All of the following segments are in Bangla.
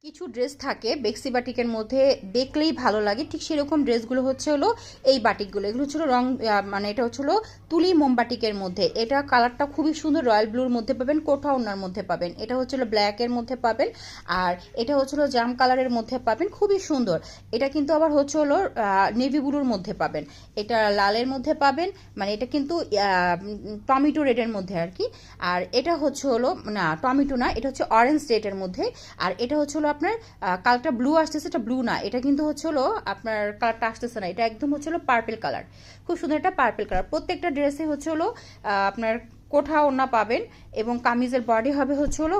কিছু ড্রেস থাকে বেক্সি বাটিকের মধ্যে দেখলেই ভালো লাগে, ঠিক সেরকম ড্রেসগুলো হচ্ছে হলো এই বাটিকগুলো। এগুলো হচ্ছিল রং মানে এটা হচ্ছিল তুলি মোমবাটিকের মধ্যে। এটা কালারটা খুবই সুন্দর, রয়্যাল ব্লুর মধ্যে পাবেন, কোঠা ওনার মধ্যে পাবেন। এটা হচ্ছিল ব্ল্যাকের মধ্যে পাবেন, আর এটা হচ্ছিল জাম কালারের মধ্যে পাবেন, খুবই সুন্দর। এটা কিন্তু আবার হচ্ছে হলো নেভি ব্লুর মধ্যে পাবেন, এটা লালের মধ্যে পাবেন, মানে এটা কিন্তু টমেটো রেডের মধ্যে আর কি। আর এটা হচ্ছে হলো না টমেটো না, এটা হচ্ছে অরেঞ্জ রেডের মধ্যে। আর এটা হচ্ছে হলো আপনার কালারটা ব্লু আসতেছে, এটা ব্লু না, এটা কিন্তু হচ্ছে হলো আপনার কালারটা আসতেছে না, এটা একদম হচ্ছে হলো পার্পেল কালার, খুব সুন্দর একটা পার্পেল কালার। প্রত্যেকটা ড্রেসে হচ্ছে হলো আপনার কোঠা ওড়না পাবেন, এবং কামিজের বডি হবে হচ্ছে হলো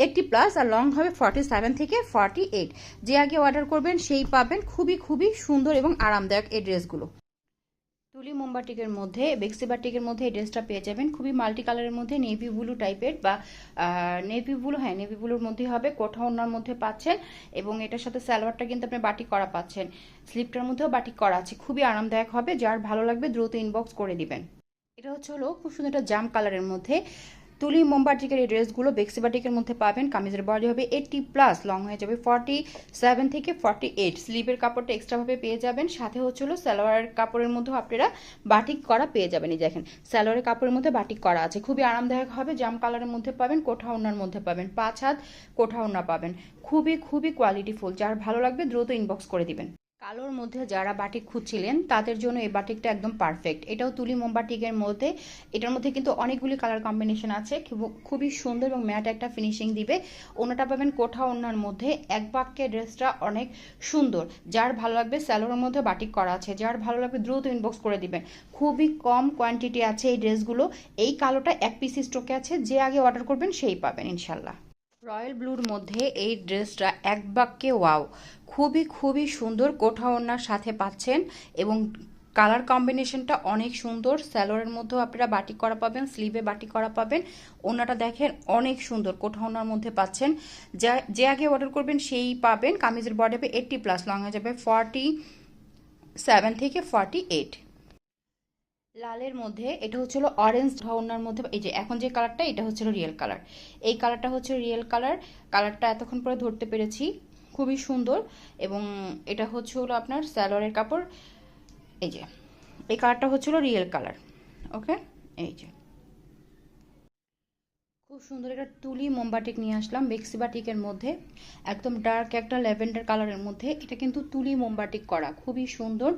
80+ আর লং হবে 47 থেকে 48। যে আগে অর্ডার করবেন সেই পাবেন। খুবই খুবই সুন্দর এবং আরামদায়ক এই ড্রেসগুলো। তুলি মোমবাটিকের মধ্যে বেক্সি বাটিকের মধ্যে এই ড্রেসটা পেয়ে যাবেন, খুবই মাল্টি কালারের মধ্যে, নেভি ব্লু টাইপের বা নেভি ব্লু, হ্যাঁ নেভি ব্লুর মধ্যে হবে, কোঠা ওড়নার মধ্যে পাচ্ছেন। এবং এটার সাথে সালোয়ারটা কিন্তু আপনি বাটিক করা পাচ্ছেন, স্লিপটার মধ্যেও বাটিক করা আছে, খুবই আরামদায়ক হবে। যার ভালো লাগবে দ্রুত ইনবক্স করে দিবেন। এটা হচ্ছে হলো খুব সুন্দর একটা জাম কালারের মধ্যে তুলি মোমবাটিকের এই ড্রেসগুলো বেক্সি বাটিকের মধ্যে পাবেন। কামিজের বডি হবে 80+, লং হয়ে যাবে 47 থেকে 48। স্লিভের কাপড়টা এক্সট্রাভাবে পেয়ে যাবেন, সাথে হচ্ছিল সালোয়ারের কাপড়ের মধ্যেও আপনারা বাটিক করা পেয়ে যাবেন। এই দেখেন সালোয়ারের কাপড়ের মধ্যে বাটিক করা আছে, খুবই আরামদায়ক হবে। জাম কালারের মধ্যে পাবেন, কোঠা ওড়নার মধ্যে পাবেন, 5 হাত কোঠা ওড়না পাবেন, খুবই খুবই কোয়ালিটিফুল। যার ভালো লাগবে দ্রুত ইনবক্স করে দিবেন। কালোর মধ্যে যারা বাটিক খুঁজছিলেন তাদের জন্য এই বাটিকটা একদম পারফেক্ট। এটাও তুলি মোমবাটিকের মধ্যে, এটার মধ্যে কিন্তু অনেকগুলি কালার কম্বিনেশন আছে, খুবই সুন্দর এবং ম্যাট একটা ফিনিশিং দিবে। ওনাটা পাবেন কোঠা ওনার মধ্যে, এক বাক্যে ড্রেসটা অনেক সুন্দর। যার ভালো লাগবে স্যালোরের মধ্যে বাটিক করা আছে, যার ভালো লাগবে দ্রুত ইনবক্স করে দিবেন। খুবই কম কোয়ান্টিটি আছে এই ড্রেসগুলো। এই কালোটা এক পিস স্টকে আছে, যে আগে অর্ডার করবেন সেই পাবেন ইনশাল্লাহ। রয়্যাল ব্লুর মধ্যে এই ড্রেসটা এক বাক্যে ওয়াও, খুবই খুবই সুন্দর, কোঠা ওড়নার সাথে পাচ্ছেন এবং কালার কম্বিনেশনটা অনেক সুন্দর। স্যালোয়ারের মধ্যেও আপনারা বাটিক করা পাবেন, স্লিভে বাটিক করা পাবেন। ওড়নাটা দেখেন অনেক সুন্দর, কোঠা ওড়নার মধ্যে পাচ্ছেন। যা যে আগে অর্ডার করবেন সেই পাবেন। কামিজের বডি হবে 80+, লং হয়ে যাবে 47 থেকে 48। লালের মধ্যে এটা হচ্ছিল অরেঞ্জ ওড়নার মধ্যে, এই যে এখন যে কালারটা এটা হচ্ছিল রিয়েল কালার, এই কালারটা হচ্ছে রিয়েল কালার। কালারটা এতক্ষণ পরে ধরতে পেরেছি, খুবই সুন্দর। এবং এটা হচ্ছে হলো আপনার সালোয়ারের কাপড়, এই যে এই কালারটা হচ্ছিল রিয়েল কালার। ওকে, এই যে খুব সুন্দর একটা তুলি মোমবাটিক নিয়ে আসলাম বেক্সি বাটিকের মধ্যে, একদম ডার্ক একটা ল্যাভেন্ডার কালারের মধ্যে। এটা কিন্তু তুলি মোমবাটিক করা, খুবই সুন্দর।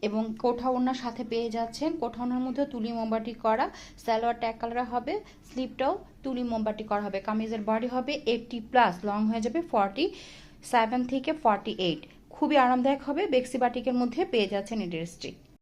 এবং কোঠা ওড়নার সাথে পেয়ে যাচ্ছেন, কোঠা ওড়নার মধ্যে তুলি মোমবাটিক করা, সালোয়ার ট্যাগ কালার হবে, স্লিপটাও তুলি মোমবাটিক করা হবে। কামিজের বডি হবে 80+, লং হয়ে যাবে 47 থেকে 48। খুবই আরামদায়ক হবে, বেক্সি বাটিকের মধ্যে পেয়ে যাচ্ছেন এই ড্রেসটি।